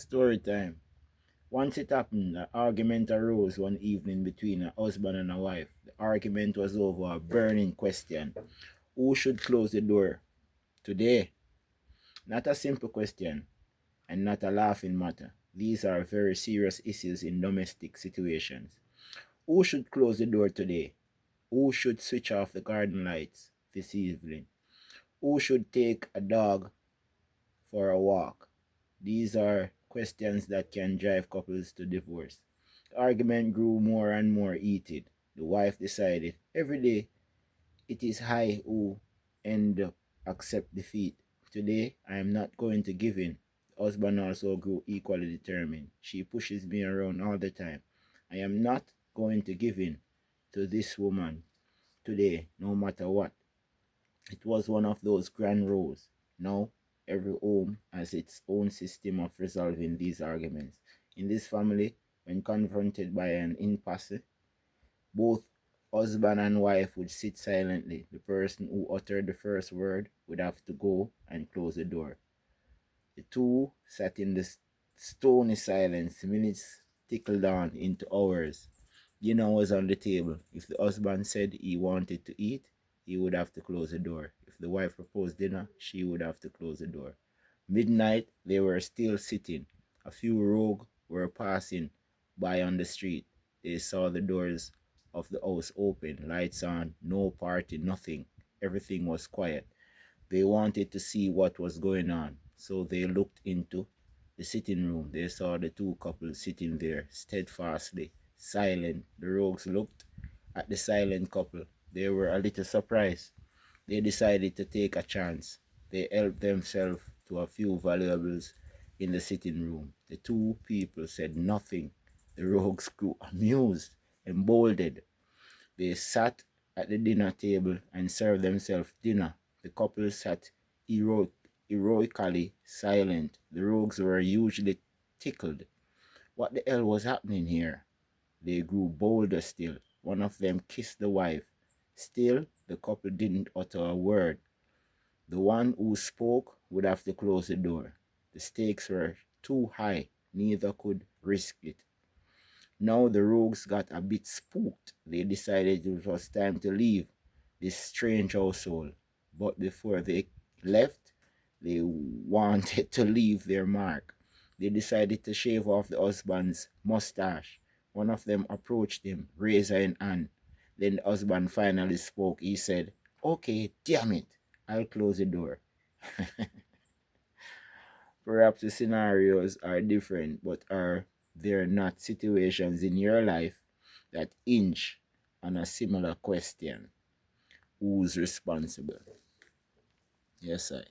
Story time. Once it happened, an argument arose one evening between a husband and a wife. The argument was over a burning question: who should close the door today? Not a simple question and not a laughing matter. These are very serious issues in domestic situations. Who should close the door today? Who should switch off the garden lights this evening? Who should take a dog for a walk? These are questions that can drive couples to divorce. The argument grew more and more heated. The wife decided every day it is I who end up accept defeat. Today I am not going to give in. The husband also grew equally determined. She pushes me around all the time. I am not going to give in to this woman today, no matter what. It was one of those grand roles. Now, every home has its own system of resolving these arguments. In this family, when confronted by an impasse, both husband and wife would sit silently. The person who uttered the first word would have to go and close the door. The two sat in the stony silence. Minutes tickled on into hours. Dinner was on the table. If the husband said he wanted to eat, he would have to close the door. If the wife proposed dinner, she would have to close the door. Midnight, they were still sitting. A few rogue were passing by on the street. They saw the doors of the house open, lights on, no party, nothing. Everything was quiet. They wanted to see what was going on, so they looked into the sitting room. They saw the two couples sitting there steadfastly, silent. The rogues looked at the silent couple. They were a little surprised. They decided to take a chance. They helped themselves to a few valuables in the sitting room. The two people said nothing. The rogues grew amused, emboldened. They sat at the dinner table and served themselves dinner. The couple sat heroically silent. The rogues were hugely tickled. What the hell was happening here? They grew bolder still. One of them kissed the wife. Still, the couple didn't utter a word. The one who spoke would have to close the door. The stakes were too high. Neither could risk it. Now the rogues got a bit spooked. They decided it was time to leave this strange household. But before they left, they wanted to leave their mark. They decided to shave off the husband's mustache. One of them approached him, razor in hand. Then the husband finally spoke. He said, "Okay, damn it, I'll close the door." Perhaps the scenarios are different, but are there not situations in your life that hinge on a similar question? Who's responsible? Yes, I.